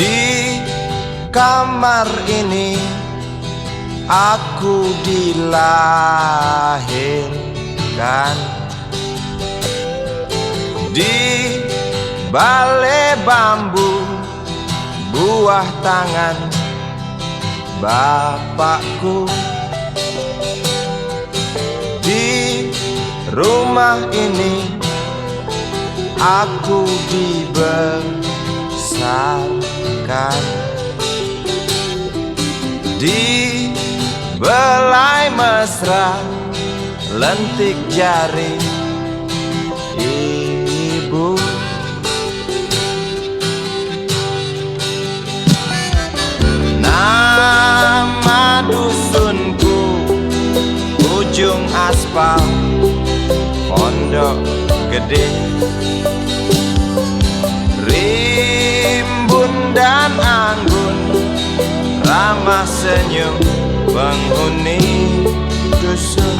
Di kamar ini aku dilahirkan, di balai bambu buah tangan bapakku. Di rumah ini aku dibesarkan, di belai mesra lentik jari ibu. Nama dusunku ujung aspal Pondok Gede. Rimbun dan anggun ramah senyum penghuni dusun.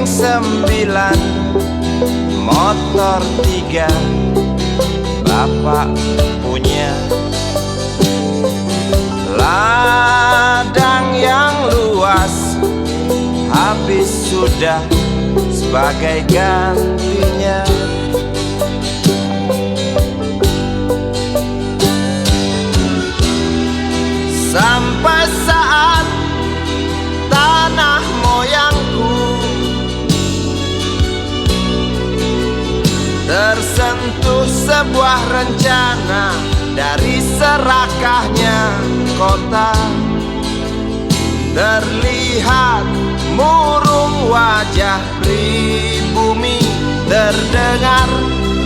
Sembilan, motor 3 bapak punya. Ladang yang luas habis sudah sebagai gantinya. Sampai saat tanah moyangku tersentuh sebuah rencana dari serakahnya kota. Terlihat murung wajah pribumi, terdengar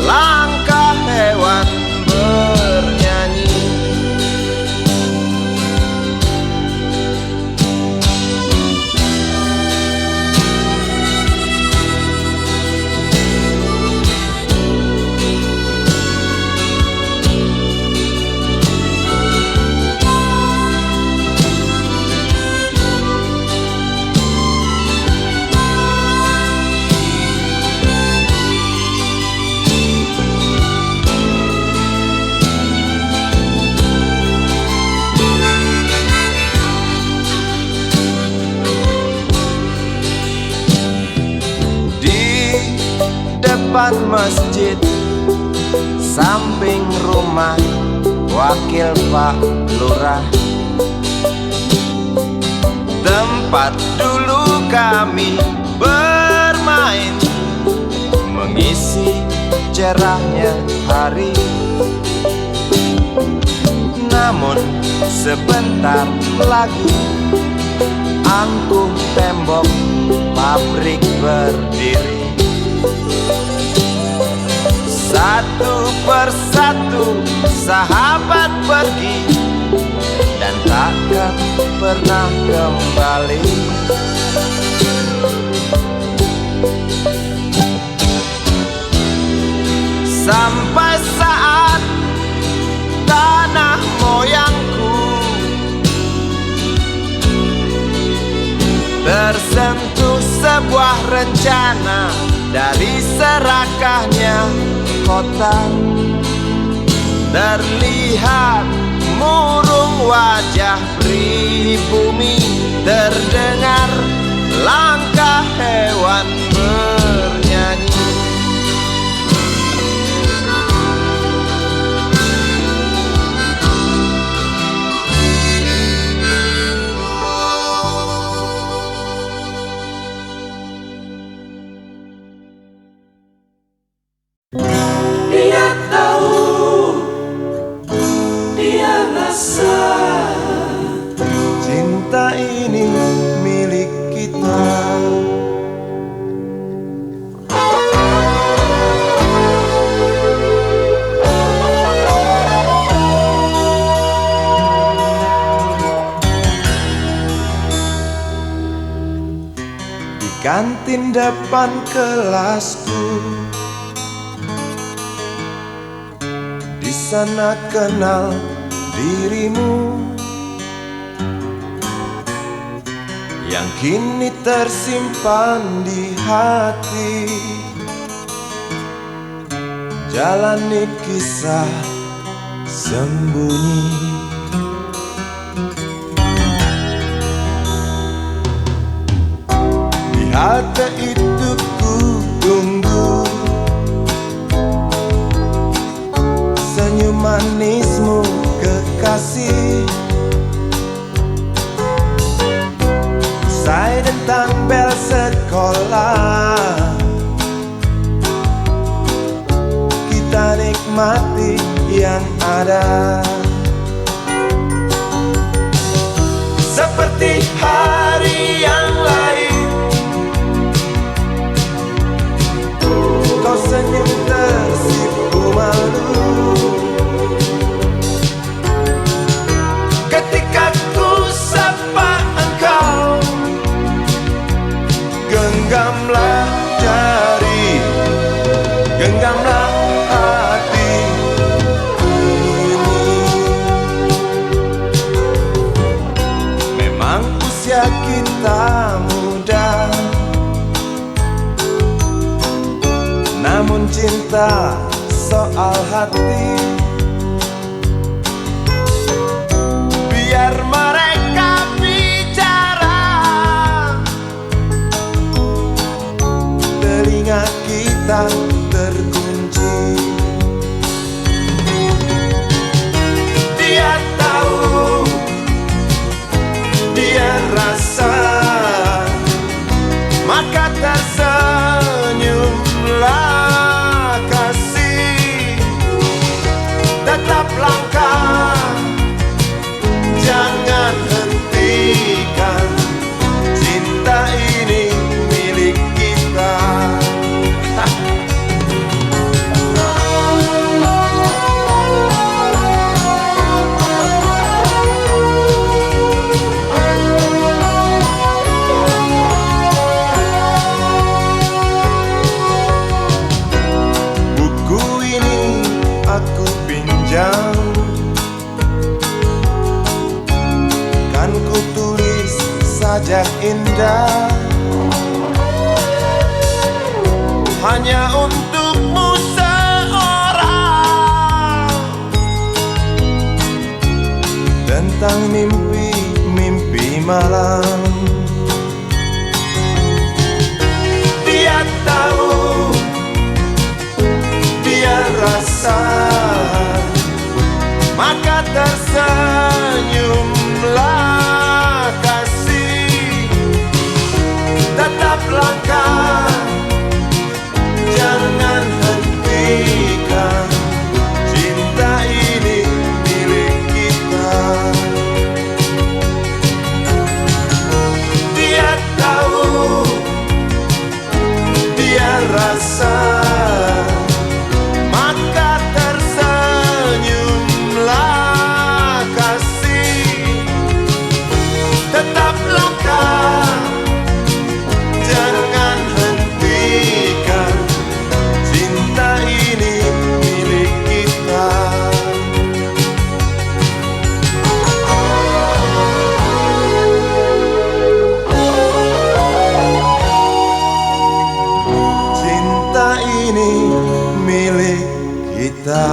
langkah hewan bernyanyi. Depan masjid samping rumah wakil Pak Lurah, tempat dulu kami bermain mengisi cerahnya hari. Namun sebentar lagi angkuh tembok pabrik berdiri. Satu persatu sahabat pergi dan takkan pernah kembali. Sampai saat tanah moyangku tersentuh sebuah rencana dari serakahnya kota. Terlihat murung wajah pribumi, terdengar langkah hewan bernyanyi. Dia tahu, dia rasa cinta ini milik kita. kantin depan kelasku. Di sana kenal dirimu yang kini tersimpan di hati. Jalani kisah sembunyi. Di halte itu ku tunggu senyum manismu kekasih. Usai dentang bel sekolah, kita nikmati yang ada. Seperti hari yang lain, kau senyum tersipu malu ketika ku sapa engkau. Genggamlah jari, genggamlah hati ini. Memang usia kita muda, namun cinta soal hati. Biar mereka bicara, telinga kita terkunci. Dia tahu, dia rasa, maka tersenyumlah kasih. Tetap langkah, jangan hentikan, cinta ini milik kita. Buku ini aku pinjam, kan ku tulis sajak indah hanya untukmu seorang, tentang mimpi-mimpi malam. Dia tahu, dia rasa, maka tersenyumlah kasih. Tetap langkah, jangan hentikan, cinta ini milik kita. Dia tahu, dia rasa, maka tersenyumlah kasih. Tetap langkah, jangan hentikan, cinta ini milik kita. Cinta ini milik kita.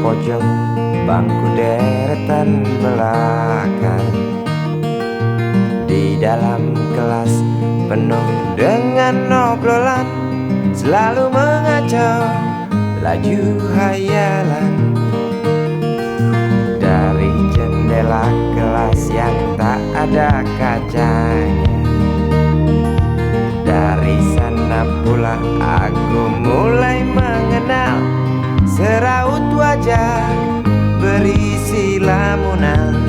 pojok bangku deretan belakang. Di dalam kelas penuh dengan obrolan, selalu mengacau laju hayalan. jendela kelas yang tak ada kacanya. Dari sana pula aku mulai mengenal seraut wajah berisi lamunan.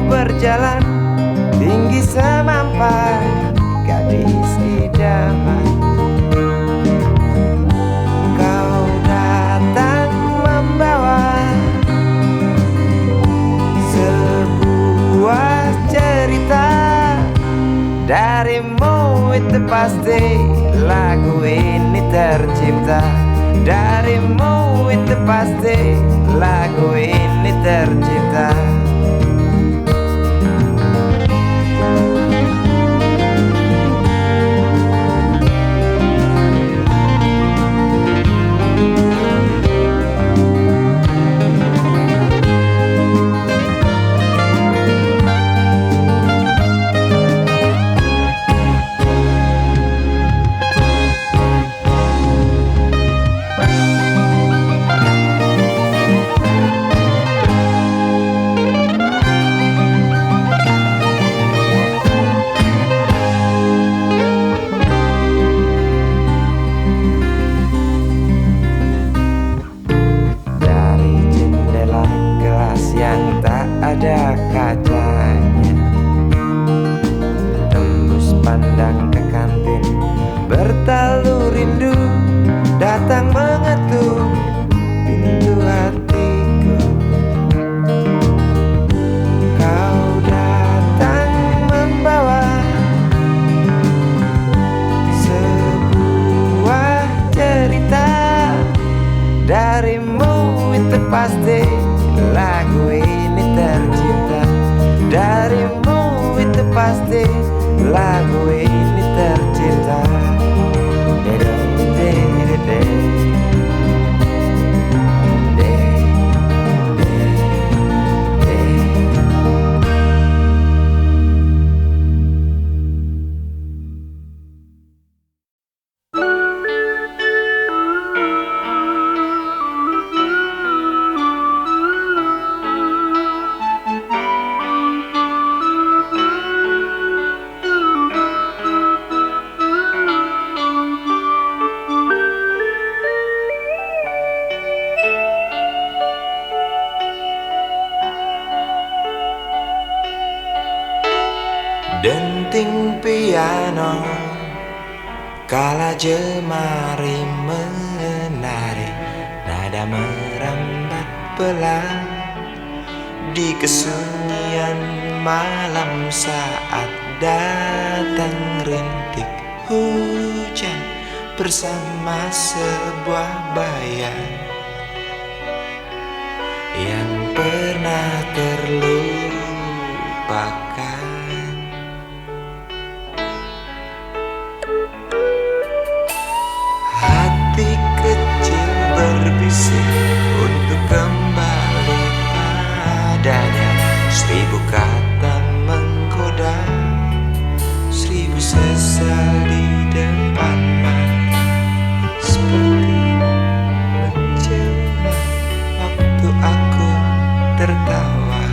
Berjalan tinggi semampai gadis idaman. Kau datang membawa sebuah cerita. Darimu itu pasti lagu ini tercipta. Darimu itu pasti lagu ini tercipta. Ada kacanya, tembus pandang ke kantin, bertalu rindu datang mengetuk pintu hatiku. Kau datang membawa sebuah cerita. Darimu itu pasti lagu ini tercipta. Darimu itu pasti lagu ini tercipta. Denting piano kala jemari menari, nada merambat pelan di kesunyian malam saat datang rintik hujan bersama sebuah bayang yang pernah terlupakan. Hati kecil berbisik untuk kembali padanya. 1000 kata menggoda, 1000 sesal di depan mata, seperti menjelma waktu aku tertawa.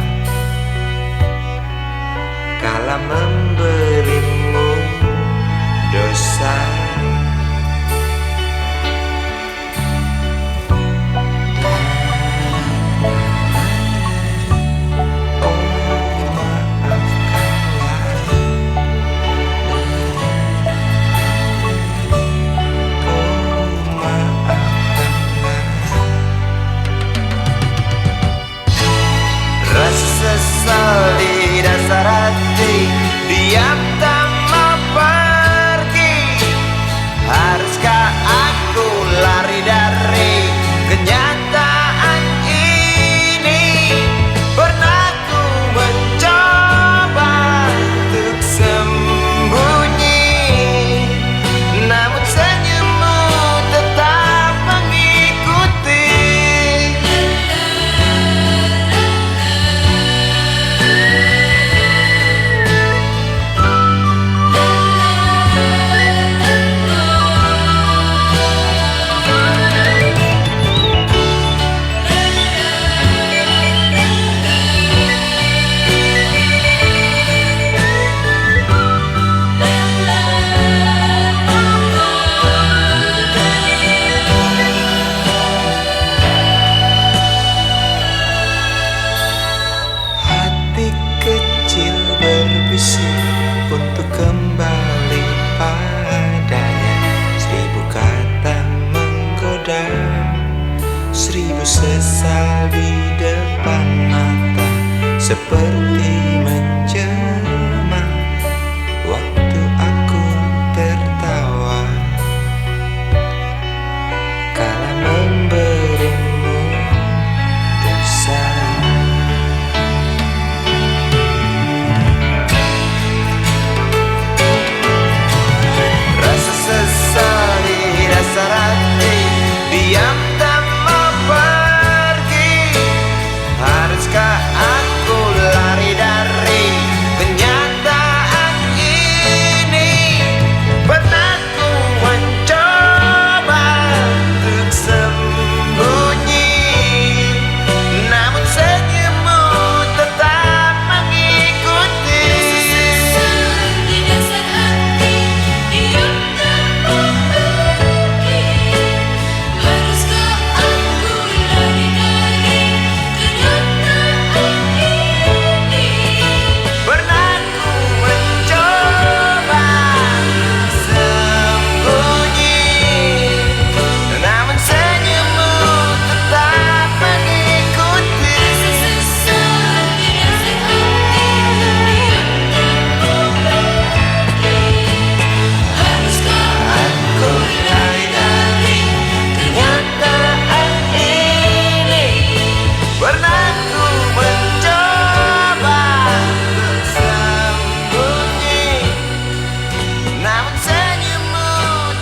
namun senyummu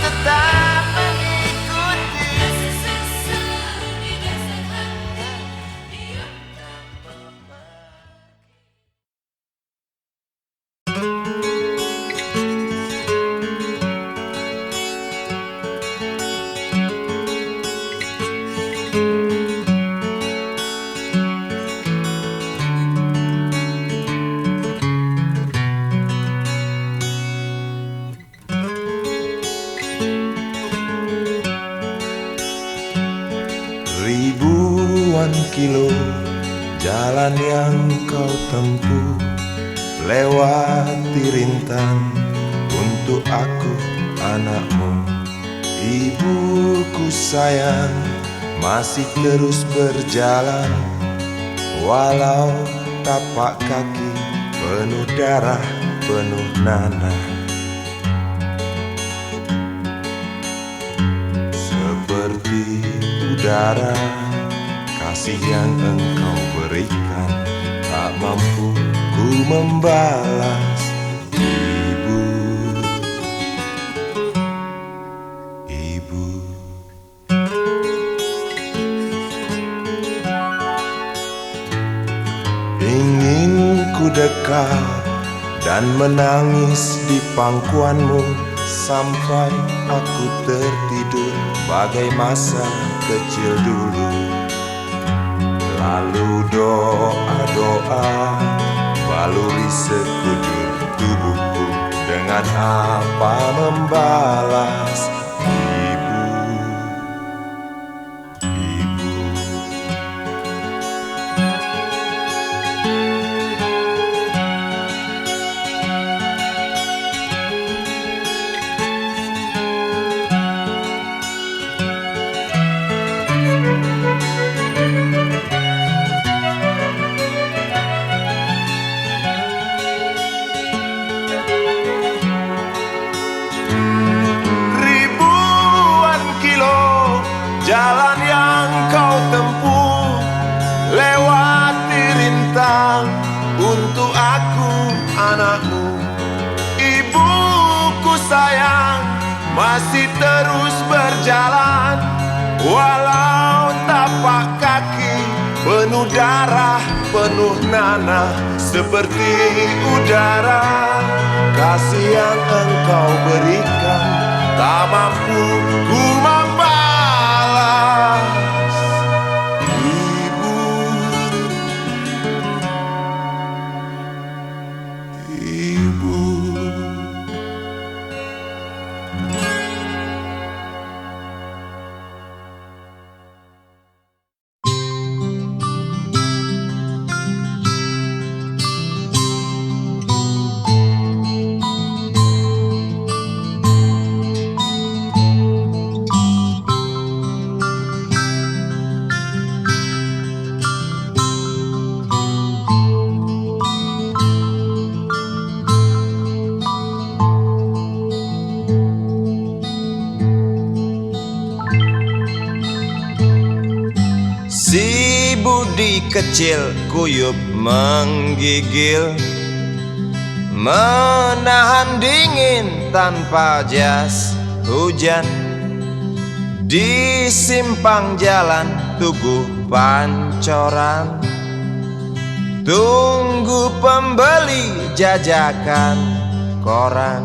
tetap mengikuti. Ribuan kilo jalan yang kau tempuh, lewati rintang untuk aku anakmu. Ibuku sayang masih terus berjalan, walau tapak kaki penuh darah, penuh nanah. Seperti udara, kasih yang engkau berikan tak mampu ku membalas. Ibu, ibu. Ingin ku dekat dan menangis di pangkuanmu sampai aku tertidur bagai masa kecil dulu. Lalu doa-doa baluri sekujur tubuhku, dengan apa membalas. Ibu, ibu. Jalan yang kau tempuh, lewati rintang untuk aku anakmu. Ibuku sayang masih terus berjalan, walau tapak kaki penuh darah, penuh nanah. Seperti udara, kasih yang engkau berikan tak mampu ku membalas. Si Budi kecil kuyup menggigil, menahan dingin tanpa jas hujan. Di simpang jalan Tugu Pancoran, tunggu pembeli jajakan koran.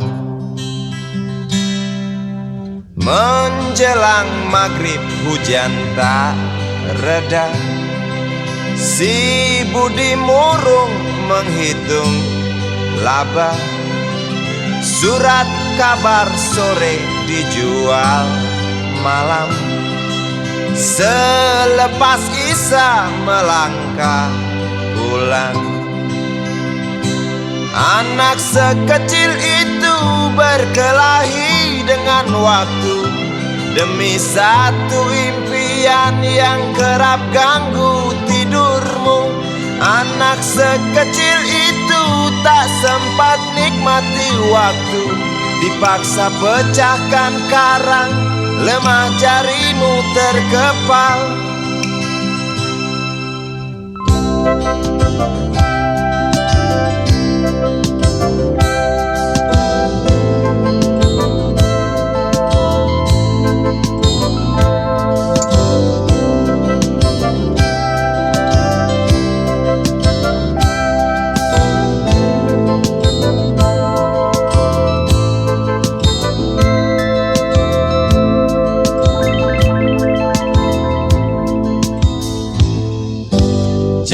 Menjelang maghrib hujan tak reda, si Budi murung menghitung laba. Surat kabar sore dijual malam, selepas Isya melangkah pulang. Anak sekecil itu berkelahi dengan waktu demi satu impian yang kerap ganggu tidurmu. Anak sekecil itu tak sempat nikmati waktu, dipaksa pecahkan karang, lemah jarimu terkepal.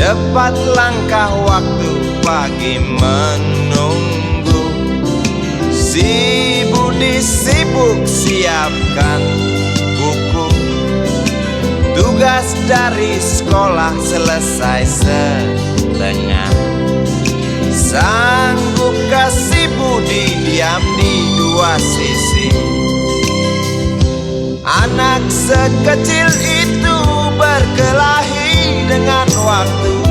Cepat langkah waktu pagi menunggu. Si Budi sibuk siapkan buku. Tugas dari sekolah selesai setengah. Sanggup kasih Budi diam di dua sisi. Anak sekecil itu berkelahi dengan waktu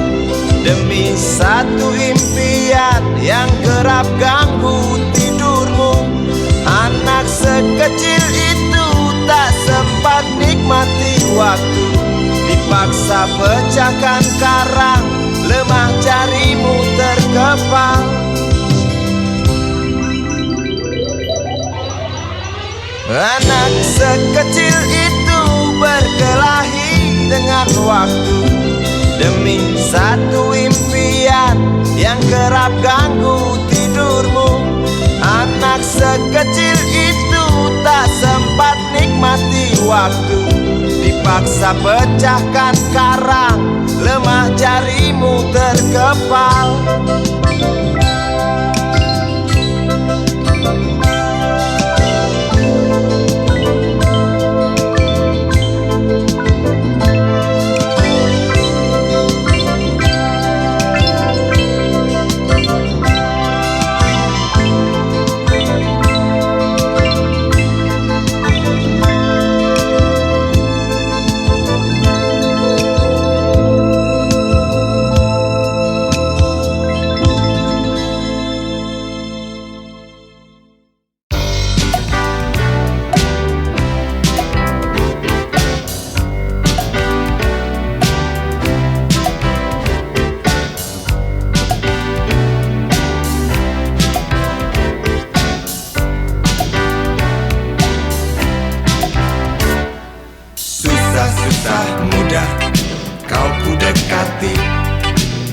demi satu impian yang kerap ganggu tidurmu. Anak sekecil itu tak sempat nikmati waktu, dipaksa pecahkan karang, lemah jarimu terkepal. Anak sekecil itu berkelahi dengan waktu demi satu impian yang kerap ganggu tidurmu. Anak sekecil itu tak sempat nikmati waktu, dipaksa pecahkan karang, lemah jarimu terkepal. Susah mudah kau ku dekati,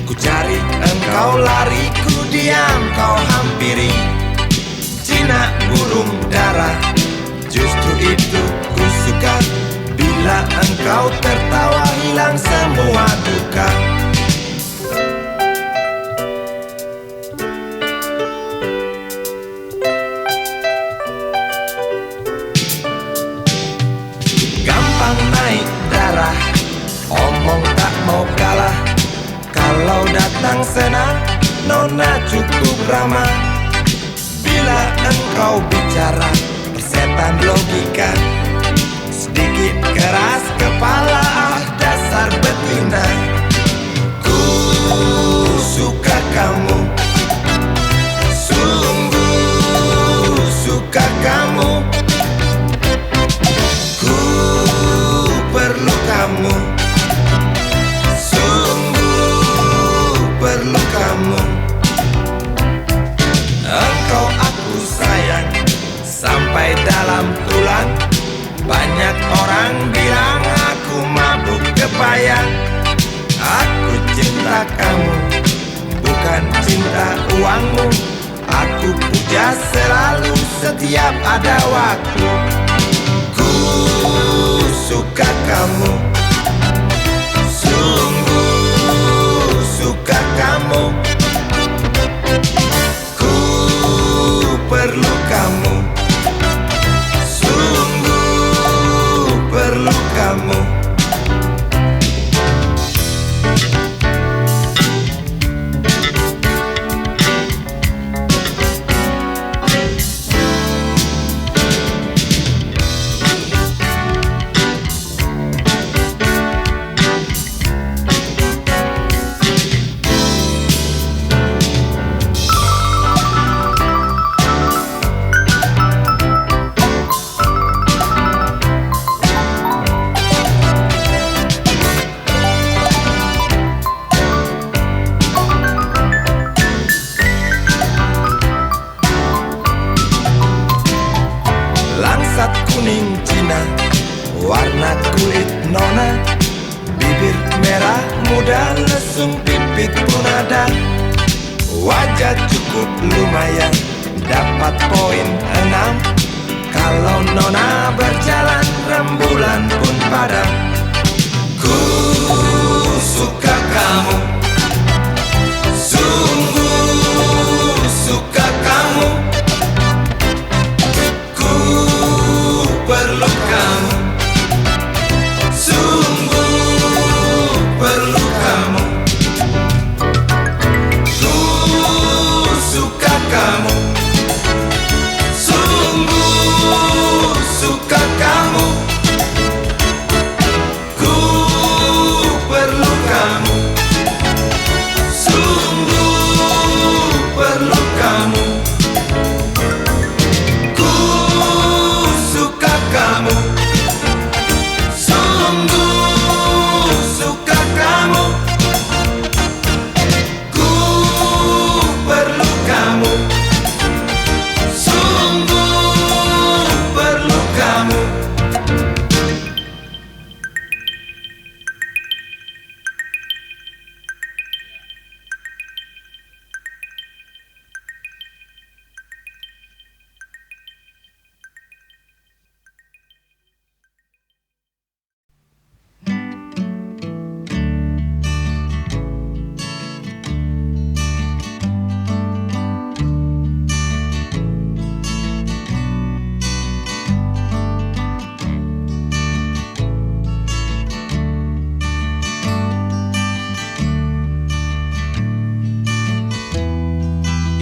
ku cari engkau lari, ku diam kau hampiri. Jinak burung dara, justru itu ku suka. Bila engkau tertawa hilang semua duka. Gampang naik darah, omong tak mau kalah. Kalau datang senang, nona cukup ramah. Bila engkau bicara, persetan logika. Sedikit keras kepala, ah dasar betina. Ku suka kamu, sungguh suka kamu. Perlu kamu, sungguh perlu kamu. Engkau aku sayang sampai dalam tulang. Banyak orang bilang aku mabuk kepayang. Aku cinta kamu, bukan cinta uangmu. Aku puja selalu setiap ada waktu. Suka kamu, sungguh suka kamu. Ku perlu kamu, sungguh perlu kamu. Langsat kuning Cina, warna kulit nona. Bibir merah muda, lesung pipit pun ada. Wajah cukup lumayan, dapat poin 6. Kalau nona berjalan, rembulan pun padam. Ku suka kamu, perlu kamu, sungguh perlu kamu. Ku suka kamu, sungguh suka kamu. Ku perlu kamu, sungguh perlu kamu. Ku suka kamu, sungguh suka kamu. Ku perlu kamu, sungguh perlu kamu.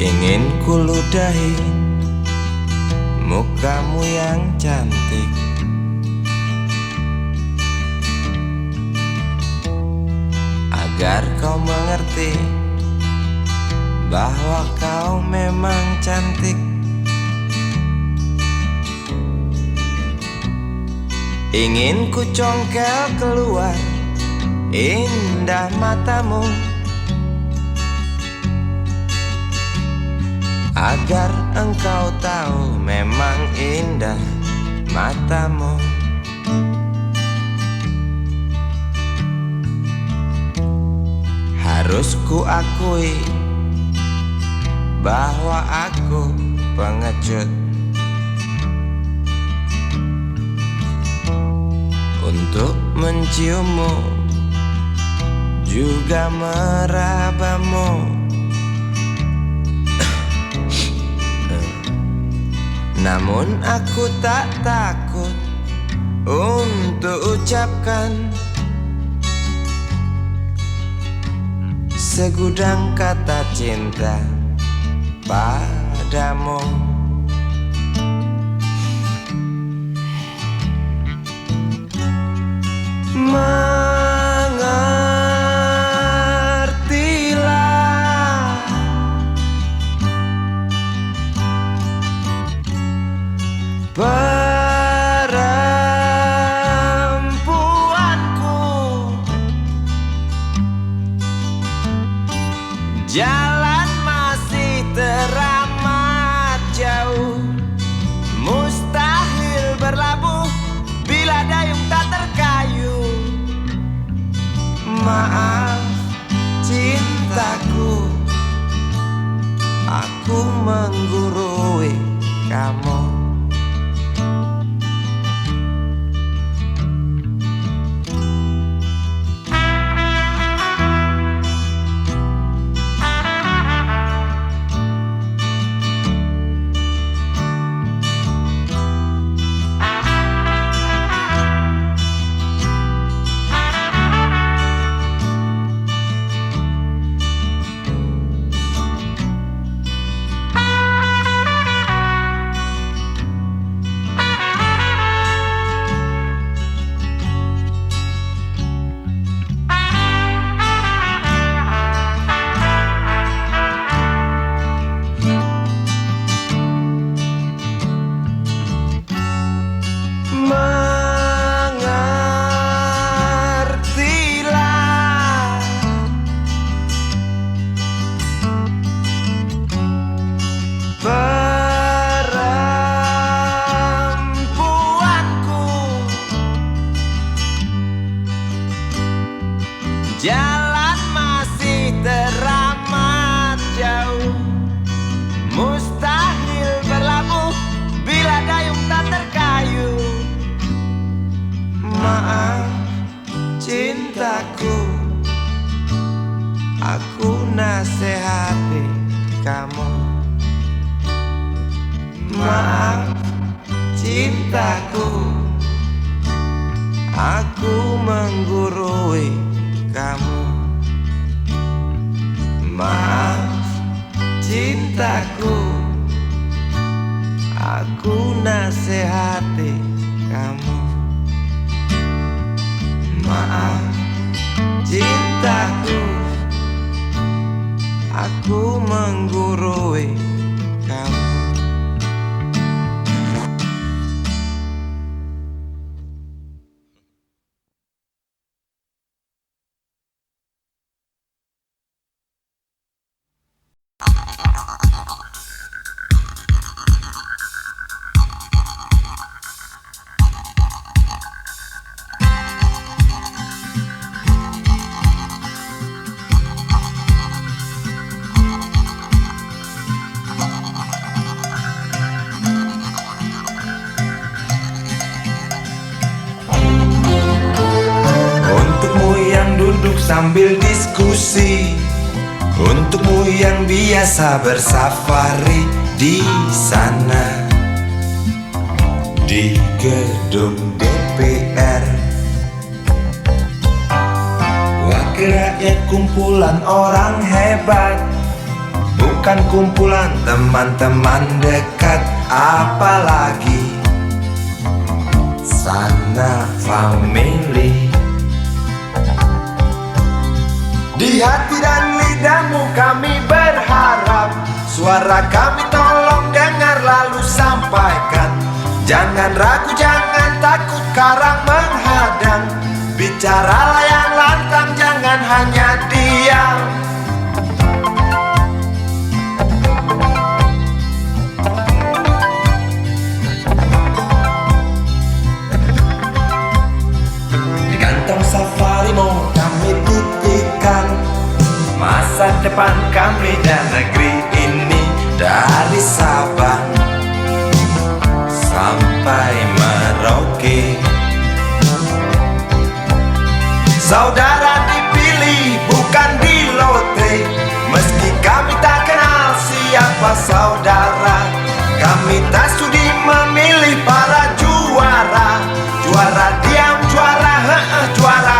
Ingin kuludahi mukamu yang cantik, agar kau mengerti bahwa kau memang cantik. Ingin ku congkel keluar indah matamu, agar engkau tahu memang indah matamu. Harus ku akui bahwa aku pengecut untuk menciummu, juga merabamu. Namun aku tak takut untuk ucapkan segudang kata cinta padamu. Mengertilah perempuanku, jalan masih teramat jauh, mustahil berlabuh bila dayung tak terkayuh. Maaf cintaku, aku menggurui kamu. Jalan masih teramat jauh, mustahil berlabuh bila dayung tak terkayuh. Maaf cintaku, aku nasihati kamu. Maaf cintaku, aku menggurui kamu. Maaf cintaku, aku nasihati kamu. Maaf cintaku, aku menggurui kamu. Sambil diskusi, untukmu yang biasa bersafari di sana, di gedung DPR. Wakil rakyat kumpulan orang hebat, bukan kumpulan teman-teman dekat. Apalagi sana family. Di hati dan lidahmu kami berharap, suara kami tolong dengar lalu sampaikan. Jangan ragu, jangan takut karang menghadang. Bicaralah yang lantang, jangan hanya diam. Di kantong safari mau kami titipkan masa depan kami dan negeri ini, dari Sabang sampai Merauke. Saudara dipilih bukan di lotre, meski kami tak kenal siapa saudara. Kami tak sudi memilih para juara. Juara diam, juara juara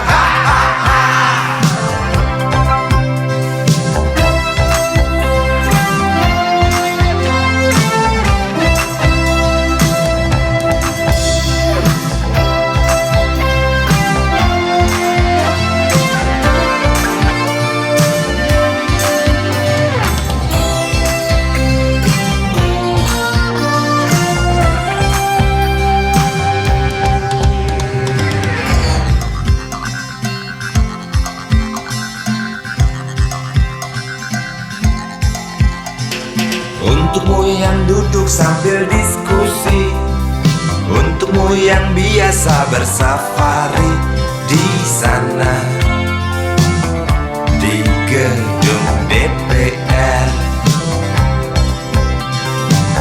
Untukmu yang duduk sambil diskusi, untukmu yang biasa bersafari di sana, di gedung DPR.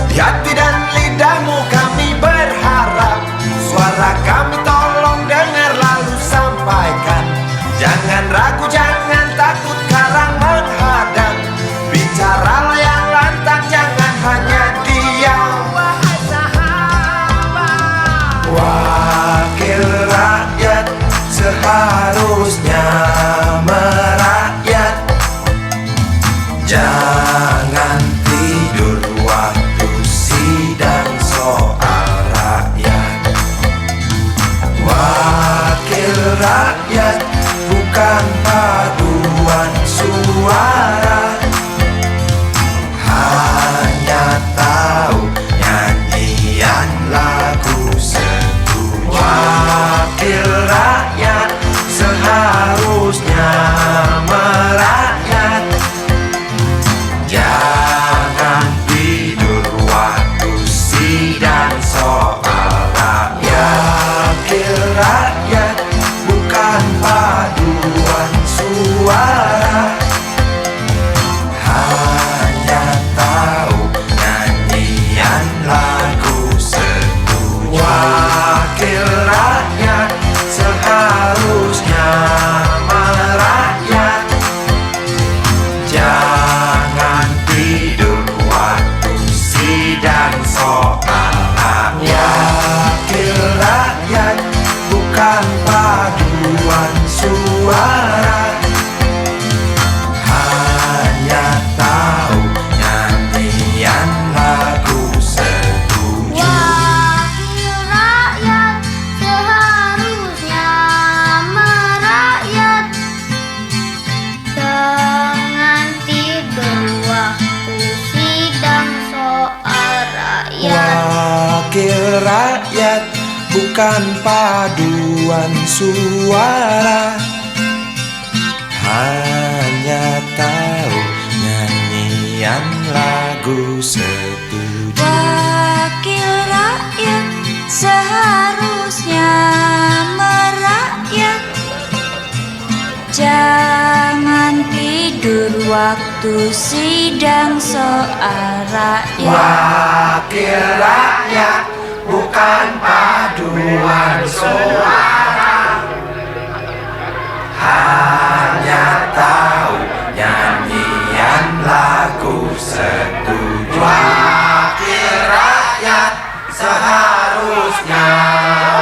Di hati dan lidahmu kami berharap, suara kami tolong dengar lalu sampaikan. Jangan ragu, jangan takut karang menghadang. Bicaralah yang lantang, jangan hanya diam. Wakil rakyat seharusnya merakyat. Jangan tidur waktu sidang soal rakyat. Wakil rakyat bukan paduan suara, hanya tahu nyanyian lagu setuju. Wakil rakyat seharusnya merakyat. rakyat, bukan paduan suara. Hanya tahu nyanyian lagu setuju. Wakil rakyat seharusnya merakyat. Jangan tidur waktu sidang soal rakyat. Wakil rakyat, bukan paduan suara. Hanya tahu nyanyian lagu setuju. Wakil rakyat seharusnya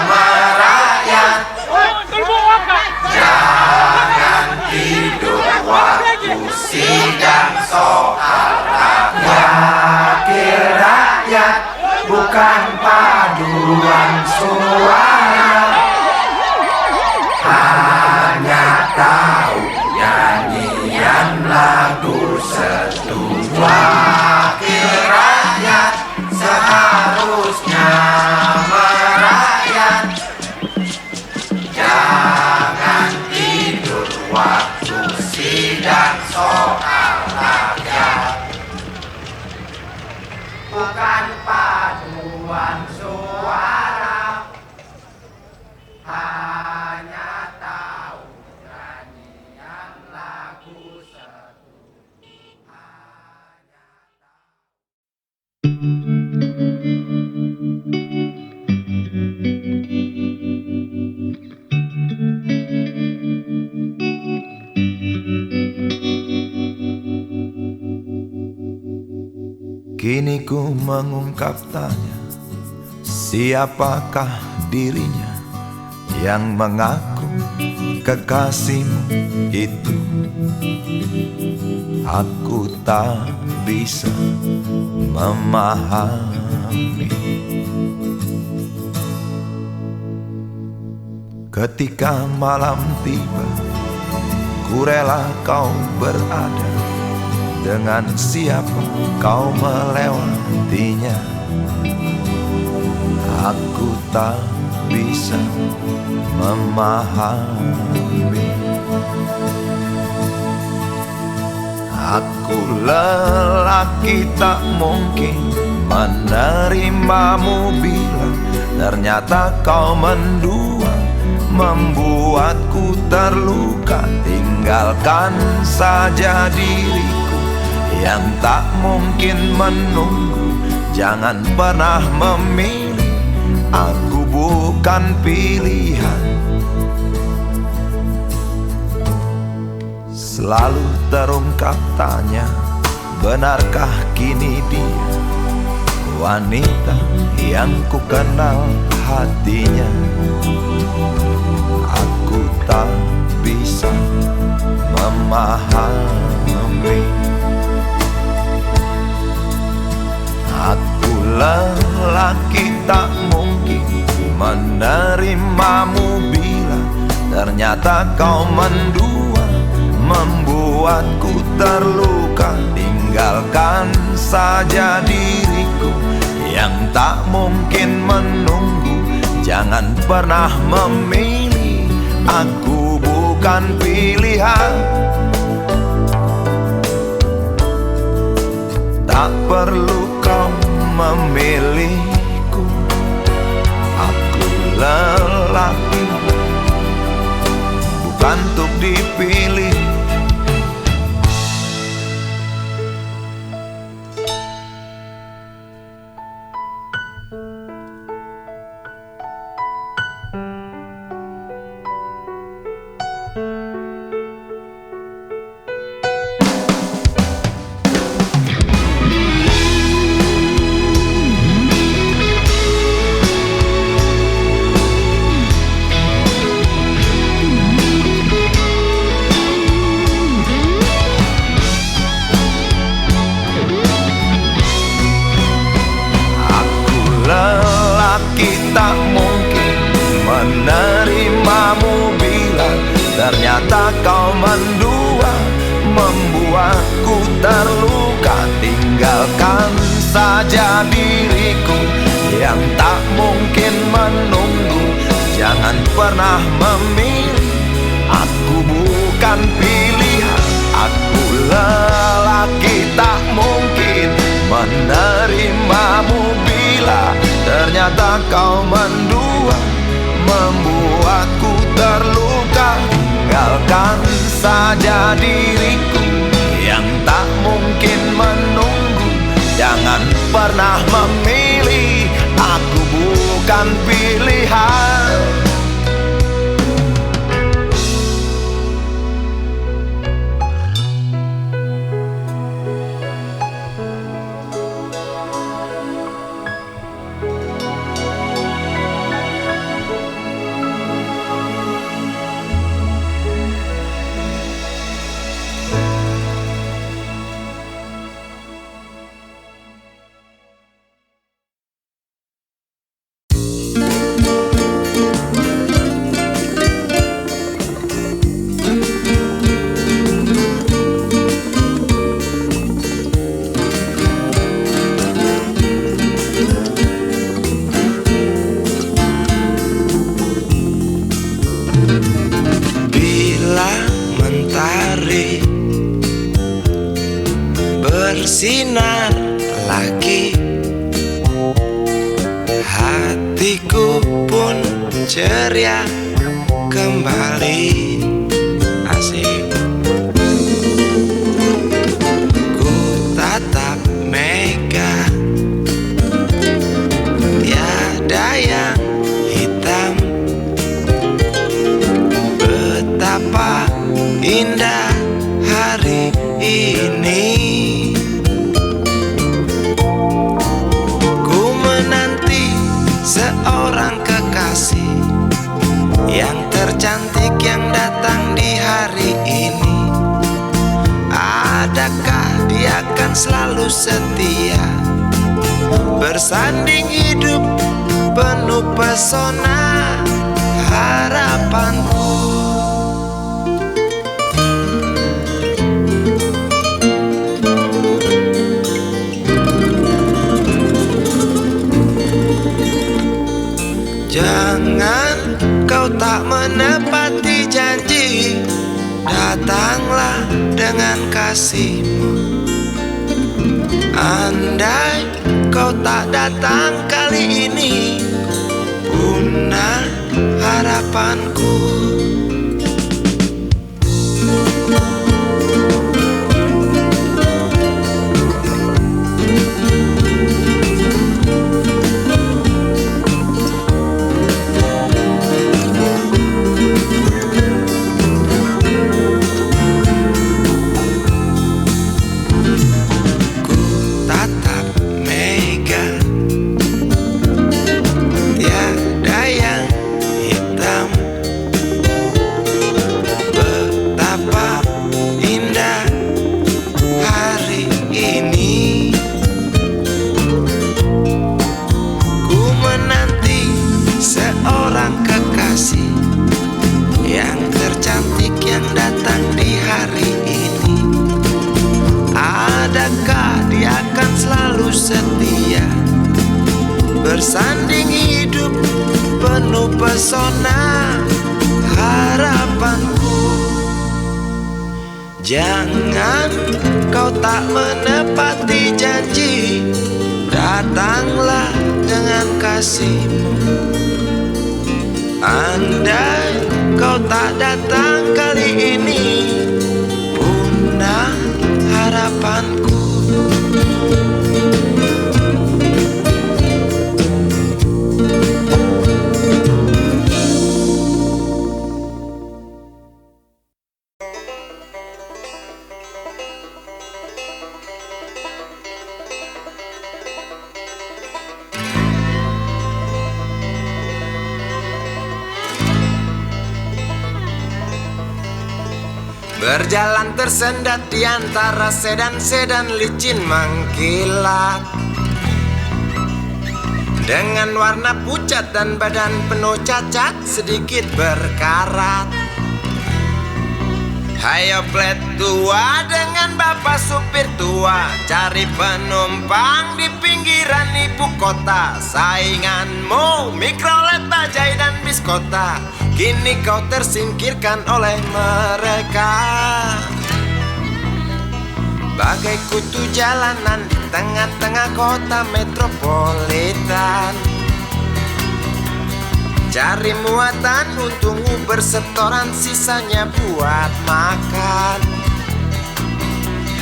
merakyat. Jangan tidur waktu sidang soal rakyat. Wakil rakyat, bukan paduan suara. Hanya tahu nyanyian lagu setuju. Wakil rakyat seharusnya merakyat. Jangan tidur waktu sidang soal rakyat. Bukan paduan suara. Hanya tahu nyanyian lagu setuju. Kini ku mengungkap tanya, siapakah dirinya yang mengaku kekasihmu itu? Aku tak bisa memahami. Ketika malam tiba, ku rela kau berada. Dengan siapa kau melewatinya? Aku tak bisa memahami. Aku lelaki tak mungkin menerimamu bila ternyata kau mendua, membuatku terluka. Tinggalkan saja diriku yang tak mungkin menunggu. Jangan pernah memilih, aku bukan pilihan. Selalu terungkap tanya, benarkah kini dia wanita yang ku kenal hatinya? Aku tak bisa memahami. Aku lelaki tak mungkin menerimamu bila ternyata kau mendua, membuatku terluka. Tinggalkan saja diriku yang tak mungkin menunggu. Jangan pernah memilih, aku bukan pilihan. Tak perlu kau memilihku, aku lelaki bukan untuk dipilih. mungkin menunggu. Jangan pernah memilih. Aku bukan pilihan. Aku lelaki tak mungkin menerimamu bila ternyata kau mendua, membuatku terluka. Tinggalkan saja diriku yang tak mungkin menunggu. Jangan pernah memilih. Aku bukan pilihan. Bersinar lagi, hatiku pun ceria kembali. Asik. Ku tatap mega, tiada yang hitam. Betapa indah hari ini. Seorang kekasih yang tercantik yang datang di hari ini. Adakah dia akan selalu setia, bersanding hidup penuh pesona harapanku. Jangan kau tak menepati janji, datanglah dengan kasihmu. Andai kau tak datang kali ini, punah harapanku. Setia, bersanding hidup penuh pesona harapanku. Jangan kau tak menepati janji, datanglah dengan kasihmu. Andai kau tak datang kali ini, punah harapanku. Berjalan tersendat di antara sedan-sedan licin mengkilat, dengan warna pucat dan badan penuh cacat sedikit berkarat. Hayo plet tua dengan bapak supir tua, cari penumpang di pinggiran ibu kota. Sainganmu Mikrolet, Bajaj dan bis kota, kini kau tersingkirkan oleh mereka. Bagai kutu jalanan di tengah-tengah kota metropolitan, cari muatan, untungmu bersetoran, sisanya buat makan.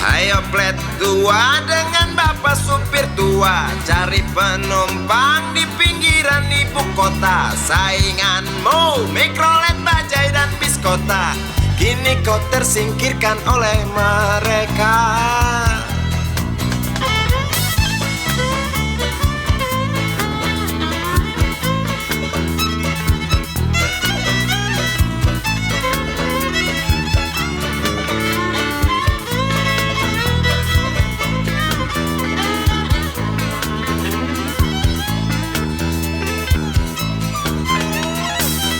Hayo plet tua dengan bapak supir tua, cari penumpang di pinggiran ibu kota. Sainganmu Mikrolet, Bajaj dan bis kota, kini kau tersingkirkan oleh mereka.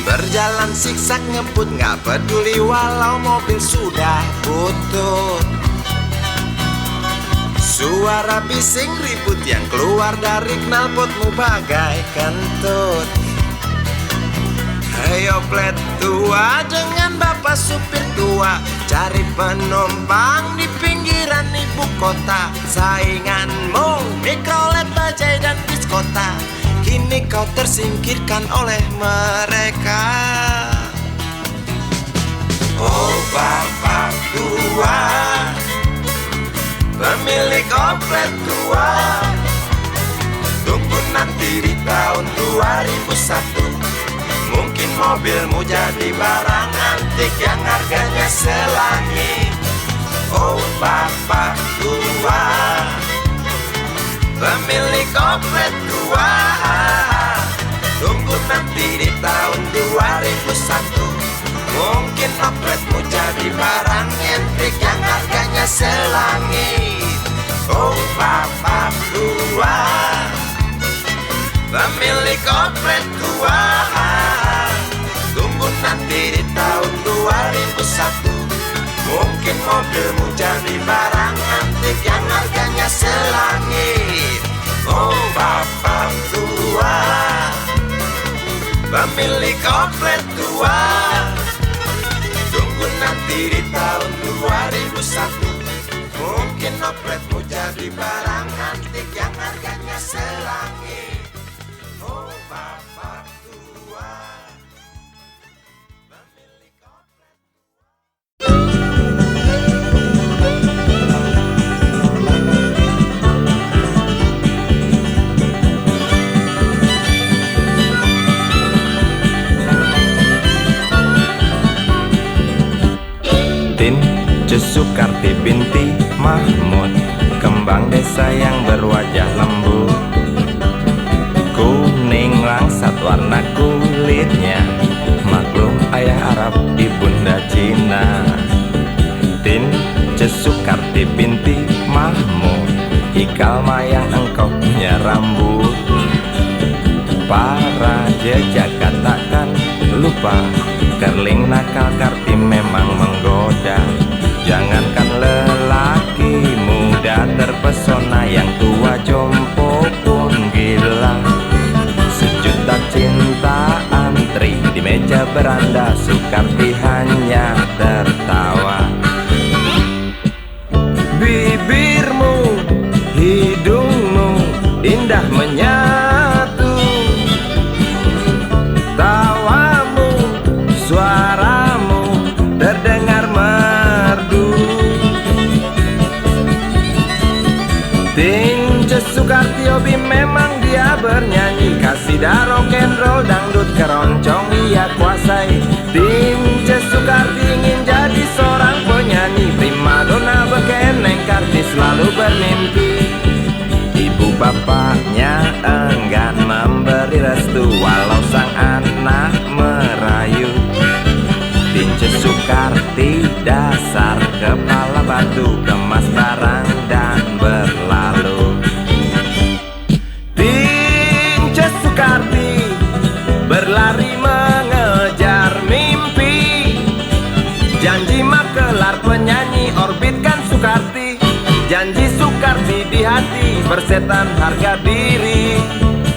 Berjalan siksak ngebut, gak peduli walau mobil sudah butut. Suara bising ribut yang keluar dari knalpotmu bagai kentut. Hayo plet tua dengan bapak supir tua, cari penumpang di pinggiran ibu kota. Sainganmu Mikrolet, Bajaj dan bis kota, kini kau tersingkirkan oleh mereka. Oh bapak tua, pemilik oplet tua, tunggu nanti di tahun 2001, mungkin mobilmu jadi barang antik yang harganya selangit. Oh bapak tua, pemilik oplet tua, tunggu nanti di tahun 2001, mungkin opletmu jadi barang antik yang harganya selangit. Oh bapak tua, pemilik oplet tua, tunggu nanti di tahun 2001, mungkin mobilmu jadi barang antik yang harganya selangit. Oh bapak tua, pemilik oplet tua, tunggu nanti di tahun 2001, mungkin opletmu jadi barang antik yang harganya selangit. Oh bapak tua, pemilik oplet. Sukarti binti Mahmud, kembang desa yang berwajah lembut, kuning langsat warna kulitnya, maklum ayah Arab ibunda Cina. Tin Sukarti binti Mahmud, ikal mayang engkau punya rambut, para jejak katakan lupa, kerling nakal Karti memang menggoda. Jangankan lelaki muda terpesona, yang tua jompo pun gila. Sejuta cinta antri di meja beranda, Sukarti hanya tertawa. Bibirmu, hidungmu indah menyatu, tawamu, suaramu terdengar merdu. Tince Sukarti hobi memang dia bernyanyi, kasida, rock and roll, dangdut, keroncong ia kuasai. Tince Sukarti ingin jadi seorang penyanyi, primadona bekeneng Karti selalu bermimpi. Ibu bapaknya enggan memberi restu, walau sang anak merayu. Tince Sukarti dasar kepala batu, kemas barang dan berlalu. Tince Sukarti berlari mengejar mimpi, janji mak persetan harga diri.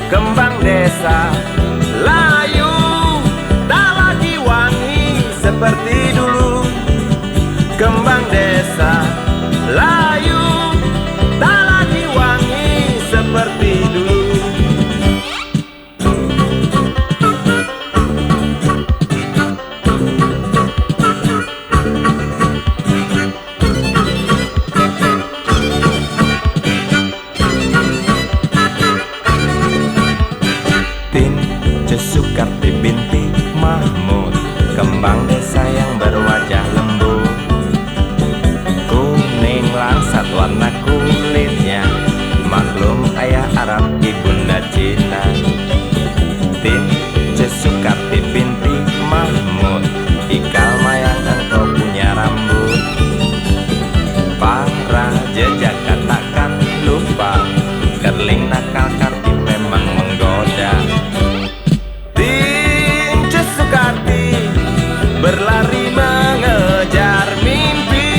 Kembang desa layu, tak lagi wangi seperti dulu. Kembang desa layu, tak lagi wangi seperti dulu. Sukarti binti Mahmud, kembang desa yang berwajah lembut, kuning langsat warna kulitnya, maklum ayah Arab ibunda Cina. Tin Sukarti binti Mahmud, ikal mayang engkau punya rambut. Para jejak katakan lupa, kerling nakal Kartip memang menggoda. Berlari mengejar mimpi,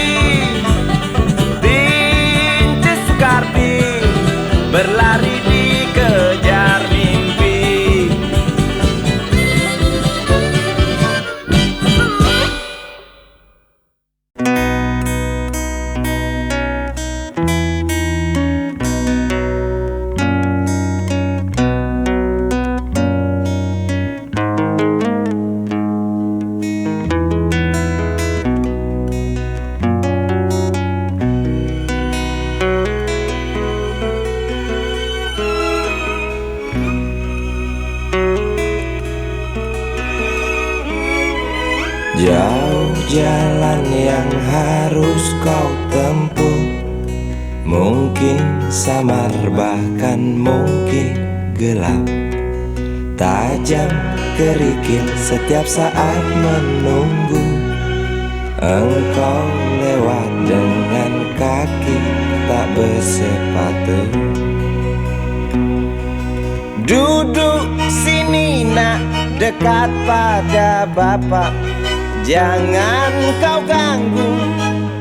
Tinci Sukarti berlari dikejar mimpi. Jauh jalan yang harus kau tempuh, mungkin samar bahkan mungkin gelap, tajam kerikil setiap saat menunggu. Engkau lewat dengan kaki tak bersepatu. Duduk sini nak, dekat pada bapak, jangan kau ganggu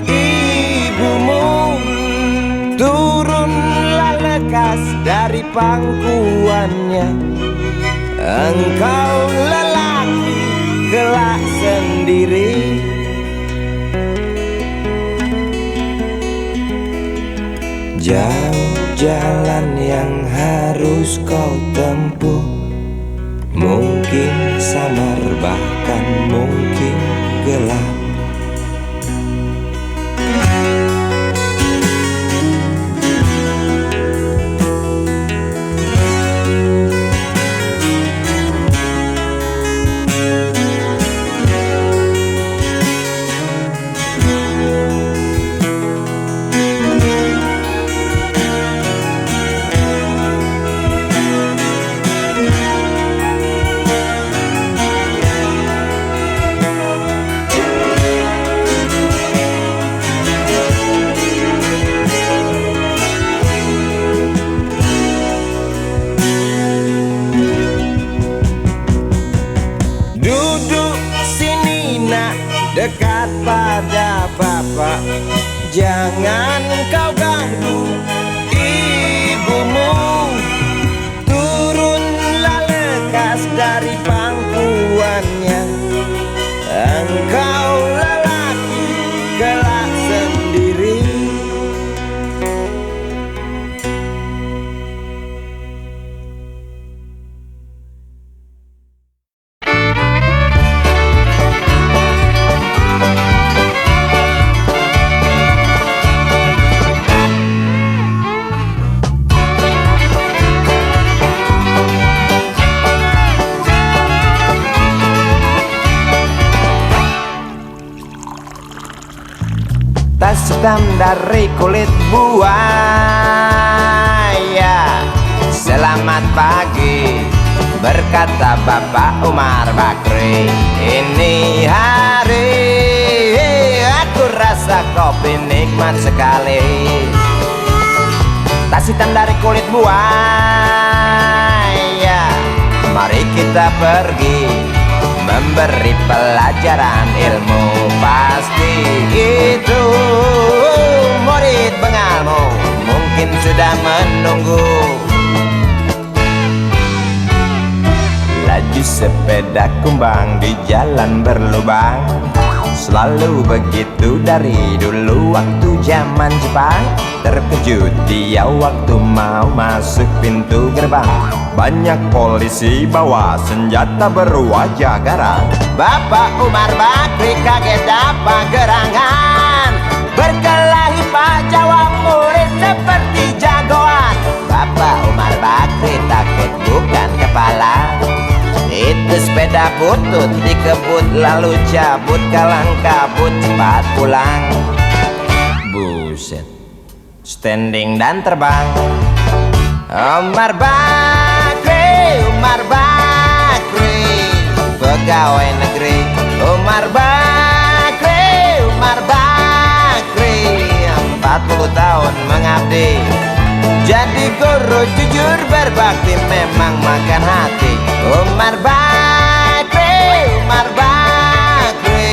ibumu. Turunlah lekas dari pangkuannya, engkau lelaki kelak sendiri. Jauh jalan yang harus kau tempuh, mungkin samar bahkan mungkin gelap. Dekat pada bapak, jangan kau ganggu ibumu. Turunlah lekas dari pangkuannya, engkau lelaki kelak sendiri. Tas hitam dari kulit buaya. Selamat pagi, berkata Bapak Umar Bakri. Ini hari aku rasa kopi nikmat sekali. Tas hitam dari kulit buaya, mari kita pergi memberi pelajaran ilmu. Pasti itu murid bengalmu, mungkin yakin sudah menunggu. Laju sepeda kumbang di jalan berlubang, selalu begitu dari dulu waktu zaman Jepang. Terkejut dia waktu mau masuk pintu gerbang, banyak polisi bawa senjata berwajah garang. Bapak Umar Bakri kaget dapat gerangan, berkelahi Pak jawab murid seperti jagoan. Bapak Umar Bakri takut bukan kepala, itu sepeda butut dikebut lalu cabut, kalang kabut cepat pulang. Buset, standing dan terbang. Umar Bakri, Umar Bakri, pegawai negeri. Umar Bakri, Umar Bakri, 40 tahun mengabdi, jadi guru jujur berbakti memang makan hati. Umar Bakri, Umar Bakri,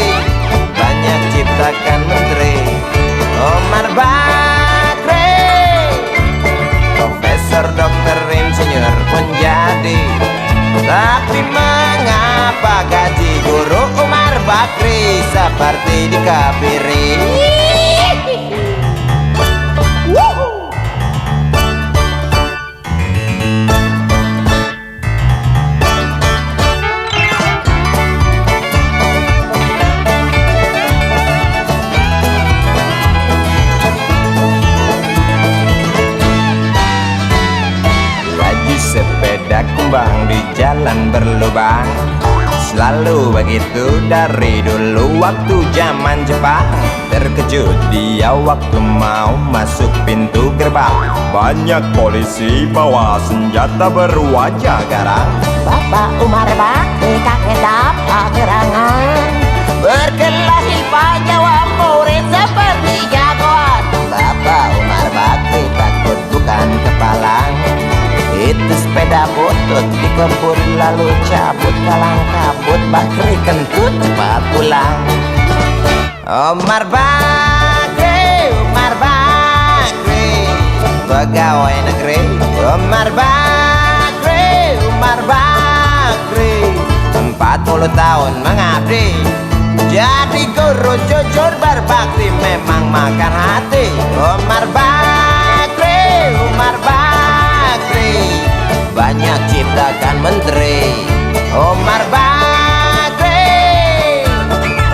banyak ciptakan menteri. Umar Bakri, profesor, dokter, insinyur pun jadi. Tapi mengapa gaji guru Umar Bakri seperti dikebiri? Sepeda kumbang di jalan berlubang, selalu begitu dari dulu waktu zaman Jepang. Terkejut dia waktu mau masuk pintu gerbang, banyak polisi bawa senjata berwajah garang. Bapak Umar Bakri kaget dapat gerangan, berkelahi Pak jawab murid seperti jagoan. Bapak Umar Bakri takut bukan kepala, itu sepeda butut dikebut lalu cabut, kalang kabut Bakri kentut cepat pulang. Umar Bakri, Umar Bakri, pegawai negeri. Umar Bakri, Umar Bakri, 40 tahun mengabdi, jadi guru jujur berbakti memang makan hati. Umar Bakri, Umar Bakri, banyak ciptakan menteri. Umar Bakri,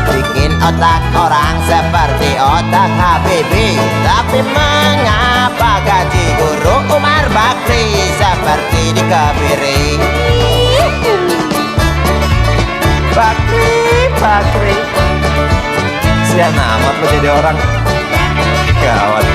bikin otak orang seperti otak Habibie. Tapi mengapa gaji guru Umar Bakri seperti dikebiri? Bakri, Bakri, sian amat lo jadi orang. Gawat.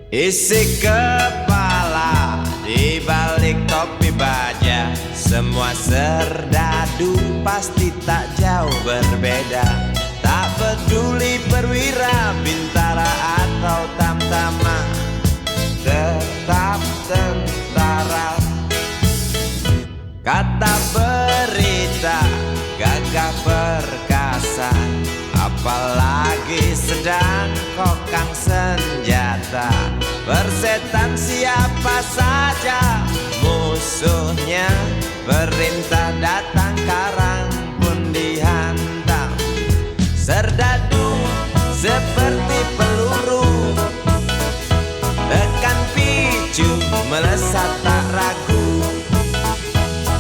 Isi kepala di balik topi baja, semua serdadu pasti tak jauh berbeda. Tak peduli perwira, bintara atau tamtama, tetap tentara. Kata berita gagah perkasa, apalagi sedang kokang senjata. Persetan siapa saja musuhnya, perintah datang karang pun dihantam. Serdadu seperti peluru, tekan picu melesat tak ragu.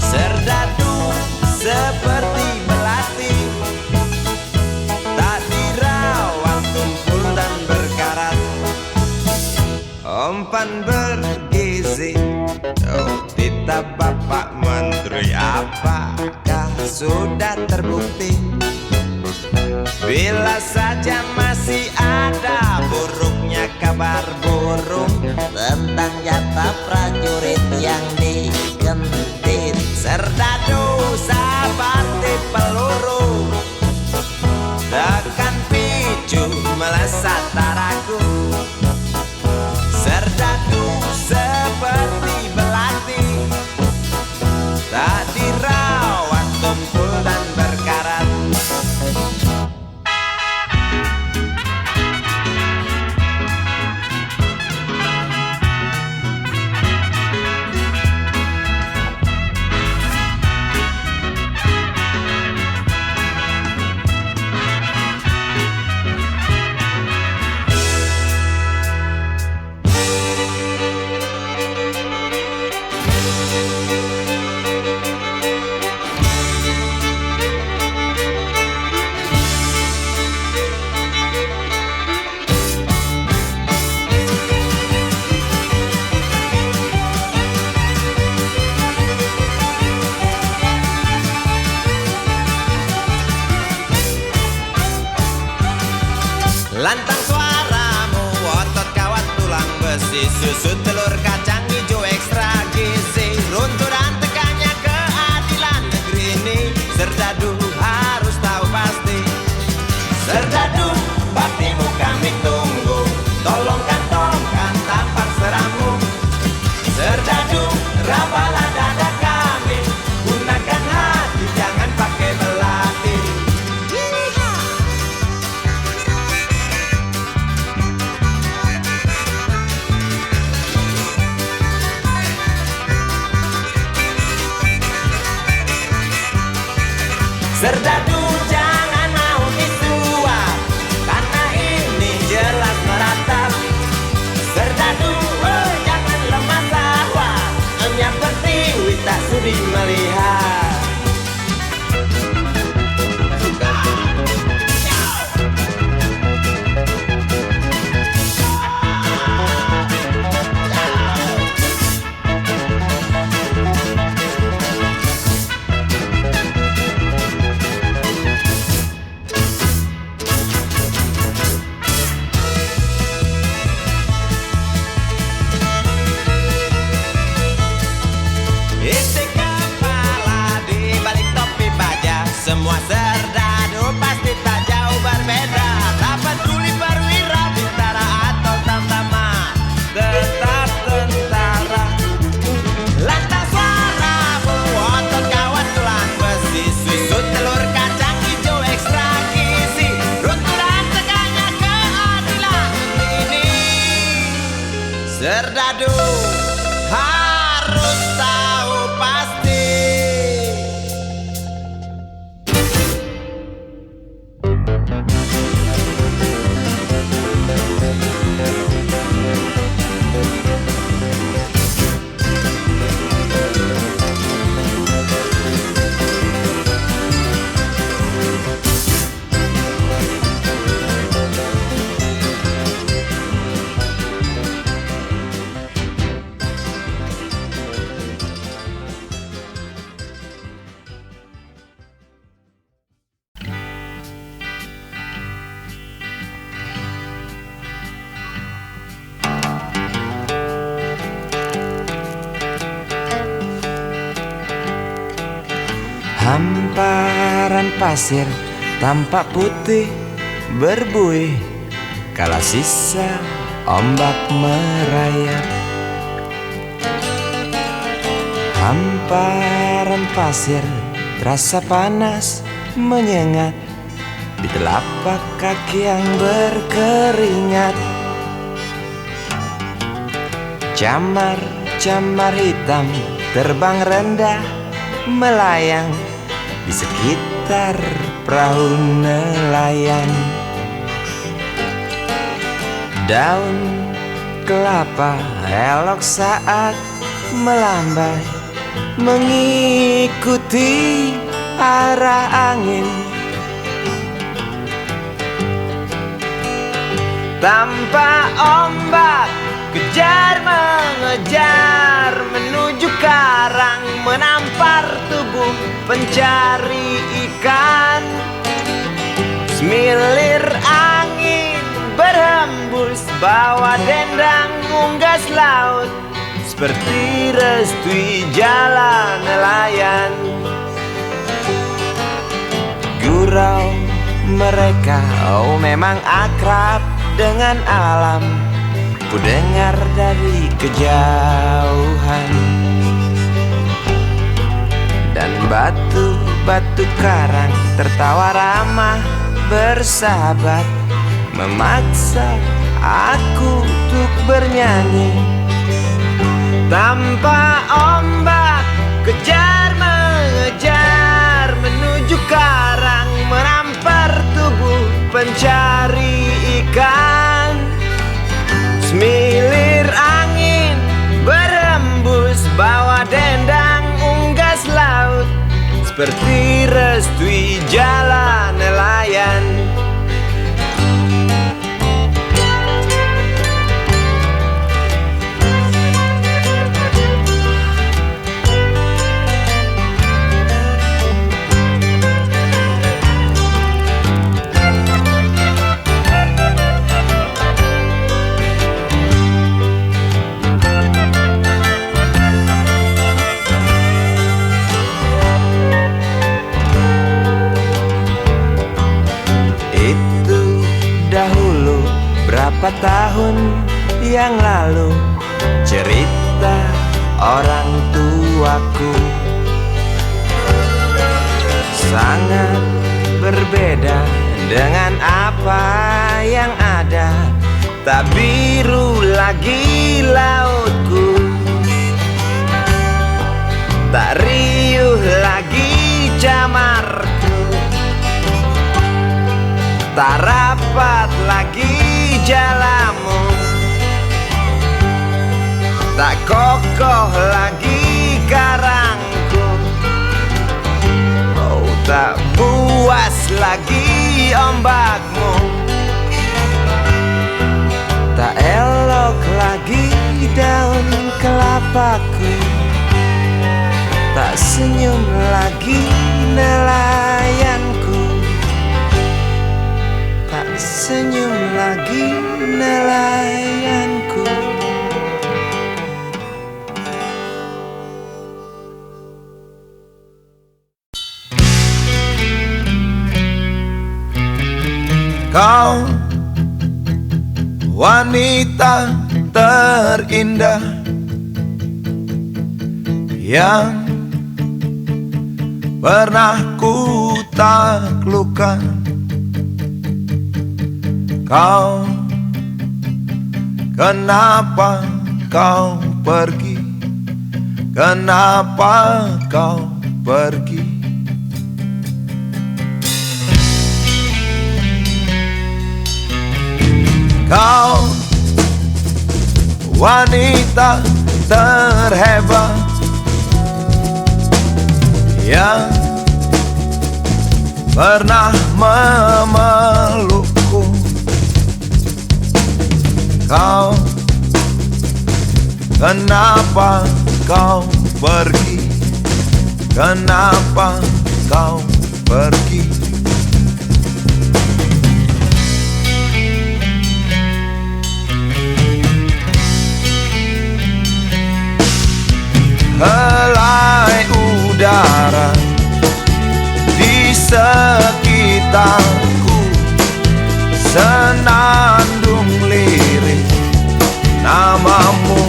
Serdadu seperti melati, tak dirawat tumpul dan berkarat. Umpan bergizi, oh titah Bapak Menteri, apakah sudah terbukti? Bila saja masih ada buruknya kabar burung tentang jatah prajurit yang digentit. Serdadu seperti peluru, besi, susu, telur, kacang hijau ekstra gizi. Runtuhan tekannya keadilan negeri ini. Serdadu harus tahu pasti. Serdadu, baktimu kami tunggu. Tolong kantongkan tampang seramu. Serdadu, rapalah dada kami. Gunakan hati, jangan pakai belati. Serdadu, jangan mau disuap, karena ini jelas meratap. Serdadu, oh jangan lemah sawah, hanya pertiwi tak sudi melihat. Isi kepala di balik topi baja, semua serdadu pasti tak jauh berbeda. Tak peduli perwira, bintara atau tamtama, tetap tentara. Lantang suaramu, otot kawan tulang besi, susu, telur, kacang hijau ekstra gizi. Runtuhan tegaknya keadilan ini. Serdadu harus tahu pasti. Hamparan pasir tampak putih berbuih, kala sisa ombak merayap. Hamparan pasir terasa panas menyengat di telapak kaki yang berkeringat. Camar-camar hitam terbang rendah melayang di sekitar perahu nelayan. Daun kelapa elok saat melambai, mengikuti arah angin. Tanpa ombak kejar mengejar menuju karang, menampar tubuh pencari ikan. Semilir angin berhembus, bawa dendang unggas laut, seperti restui jalan nelayan. Gurau mereka, oh memang akrab dengan alam, ku dengar dari kejauhan. Dan batu-batu karang tertawa ramah bersahabat, memaksa aku untuk bernyanyi. Tanpa ombak kejar mengejar menuju karang, menampar tubuh pencari ikan. Semilir angin berhembus, bawa dendang unggas laut, seperti restui jalan nelayan. cerita orang tuaku sangat berbeda dengan apa yang ada. Tak biru lagi lautku, tak riuh lagi jamarku, tak rapat lagi jalamu, tak kokoh lagi karangku, oh tak buas lagi ombakmu, tak elok lagi daun kelapaku, tak senyum lagi nelayanku, tak senyum lagi nelayanku. Kau wanita terindah yang pernah ku taklukkan. Kau, kenapa kau pergi? Kenapa kau pergi? Kau wanita terhebat yang pernah memelukku. Kau, kenapa kau pergi? Kenapa kau pergi? Helai udara di sekitarku, senandung lirik namamu.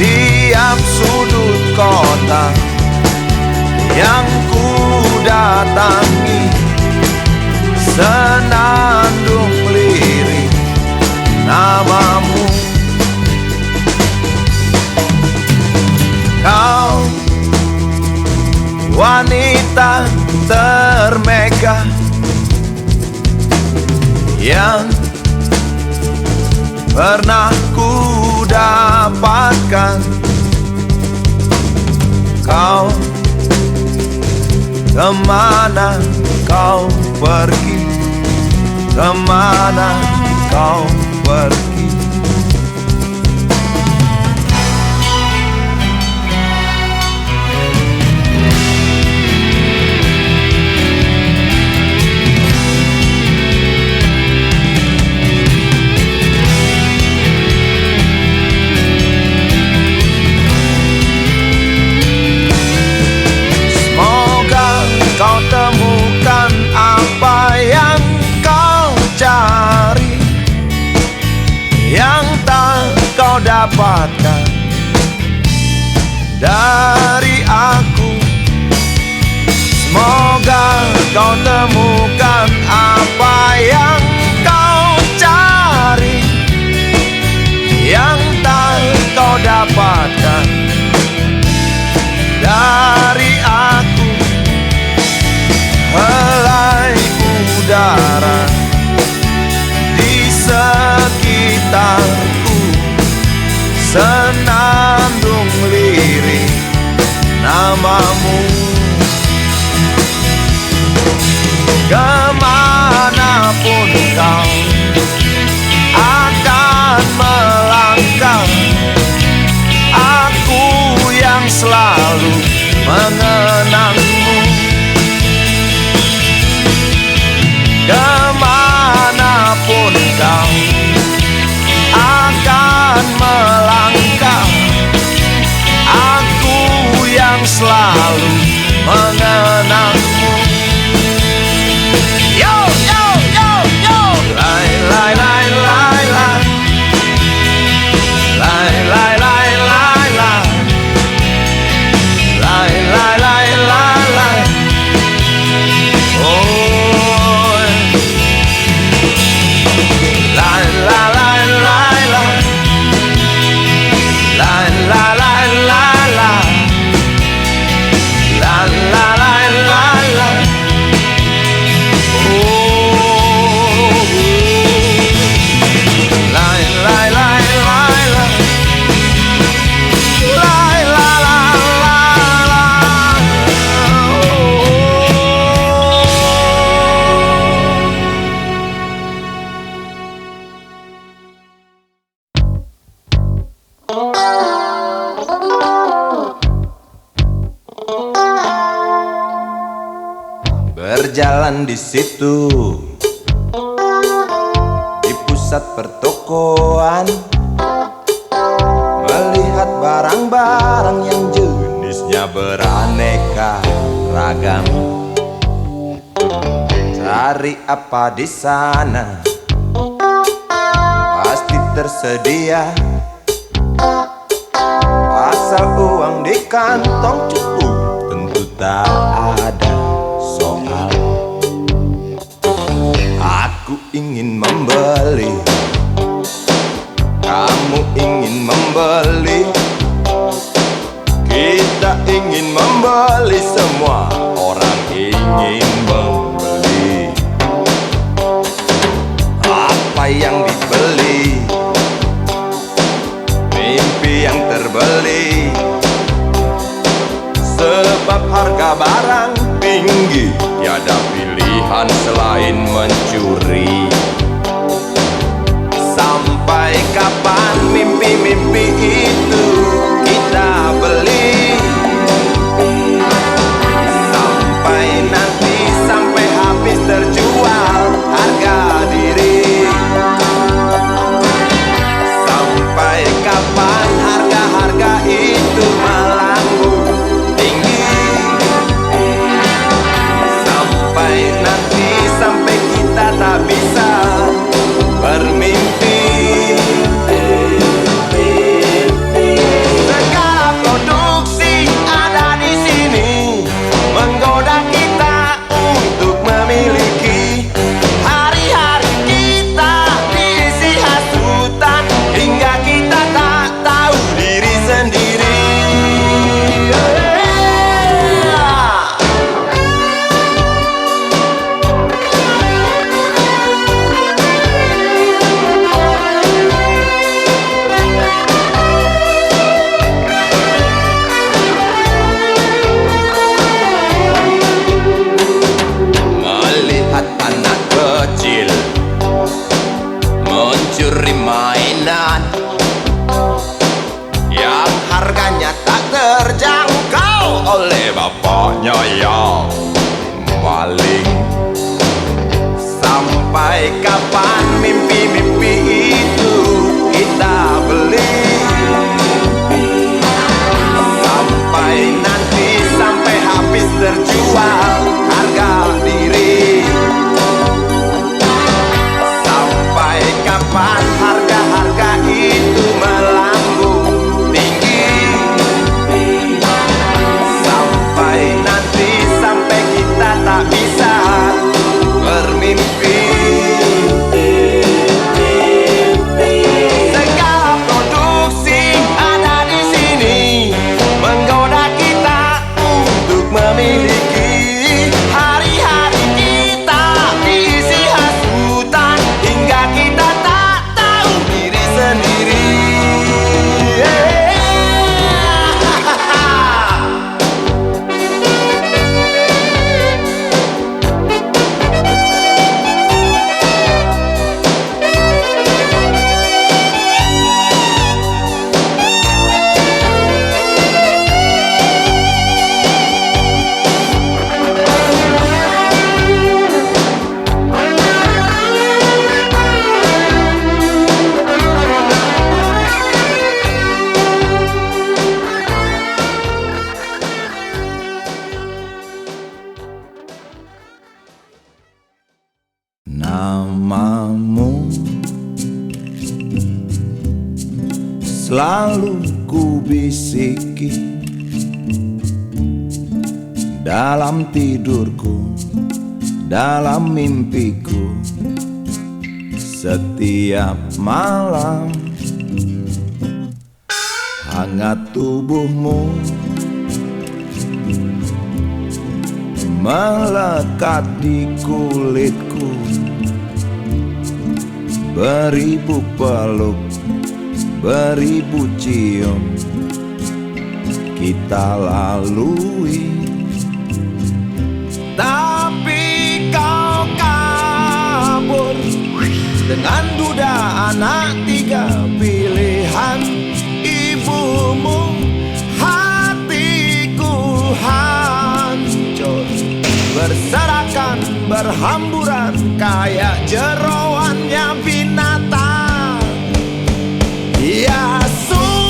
Tiap sudut kota yang ku datangi, senandung lirik namamu. Kau wanita termegah yang pernah ku dapatkan. Kau, kemana kau pergi? Kemana kau pergi? Kau temukan apa yang kau cari, yang tak kau dapatkan dari aku. Semoga kau temukan apa yang kau cari, yang tak kau dapatkan dari aku. Helai udara di sekitarku, senandung lirik namamu. Kemanapun kau akan melangkah, aku yang selalu mengenangmu. Kemanapun kau akan melangkah, aku yang selalu mengenangmu. Yo, yo, yo, yo. berjalan di situ, di pusat pertokoan, melihat barang-barang yang jenisnya beraneka ragam. Cari apa di sana? Pasti tersedia, asal uang di kantong cukup, tentu tak ada soal. Aku ingin membeli, kamu ingin membeli, kita ingin membeli, semua orang ingin membeli. Apa yang dibeli? Mimpi yang terbeli. Sebab harga barang tinggi, tiada pilihan selain mencuri. Sampai kapan mimpi-mimpi itu kita beli? Sampai nanti, sampai habis terjual harga diri. Sampai kapan harga-harga itu melambung tinggi? Sampai nanti, sampai kita tak bisa bermimpi. Segala produksi ada di sini, menggoda kita untuk memiliki. Hari-hari kita diisi hasutan, hingga kita tak tahu diri sendiri. Melihat anak kecil mencuri mainan yang harganya tak terjangkau oleh bapaknya yang maling. Sampai kapan mimpi-mimpi itu kita beli? Sampai nanti, sampai habis terjual harga diri. Sampai kapan harga-harga itu melambung tinggi? Sampai nanti, sampai kita tak bisa bermimpi. Segala produksi ada di sini, menggoda kita untuk memiliki. Hari-hari kita diisi hasutan, hingga kita tak tahu diri sendiri. Namamu selalu ku bisiki dalam tidurku, dalam mimpiku, setiap malam. Hangat tubuhmu melekat di kulitku, beribu peluk, beribu cium kita lalui. Tapi kau kabur dengan duda anak tiga pilihan ibumu. Hatiku hancur berserakan berhamburan kayak jeroannya binatang. Ya sudah,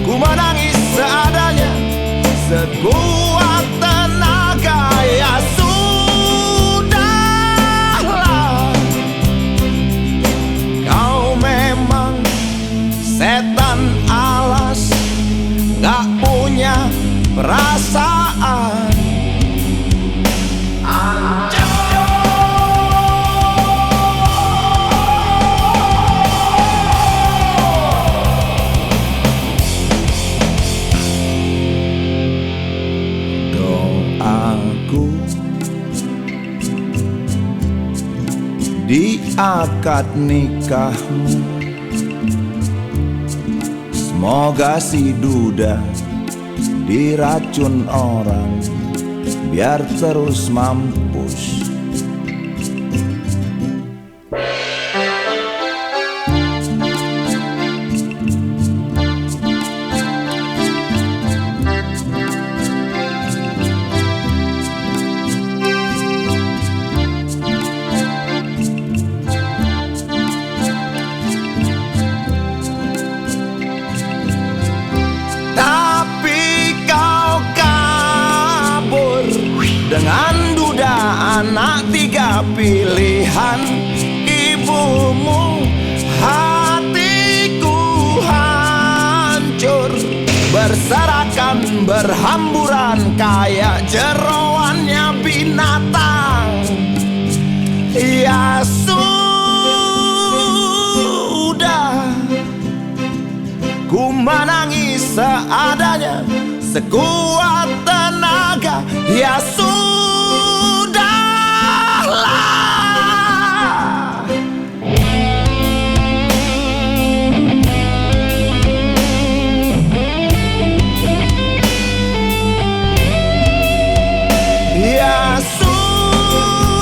ku menangis seadanya sekuat tenaga. Ya sudahlah, kau memang setan alas, gak punya perasaan. Doaku di akad nikahmu, semoga si duda diracun orang biar terus mampus. Dengan duda anak tiga pilihan ibumu, hatiku hancur berserakan berhamburan kayak jeroannya binatang. Ya sudah, ku menangis seadanya sekuat tenaga. Ya sudahlah, ya sudah,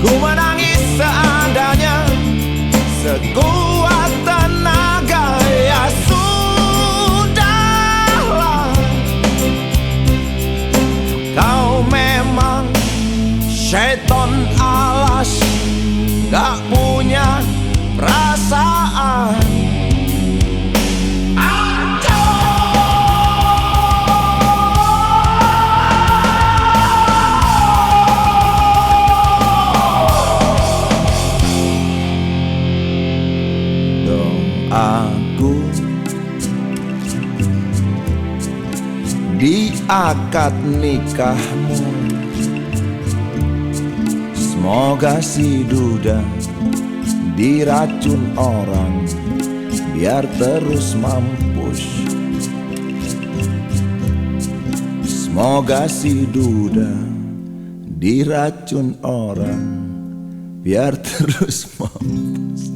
ku menangis seadanya sekuat tenaga. Ya sudahlah, kau memang setan alas, gak punya perasaan. Doaku di akad nikahmu, semoga si duda diracun orang biar terus mampus. Semoga si duda diracun orang biar terus mampus.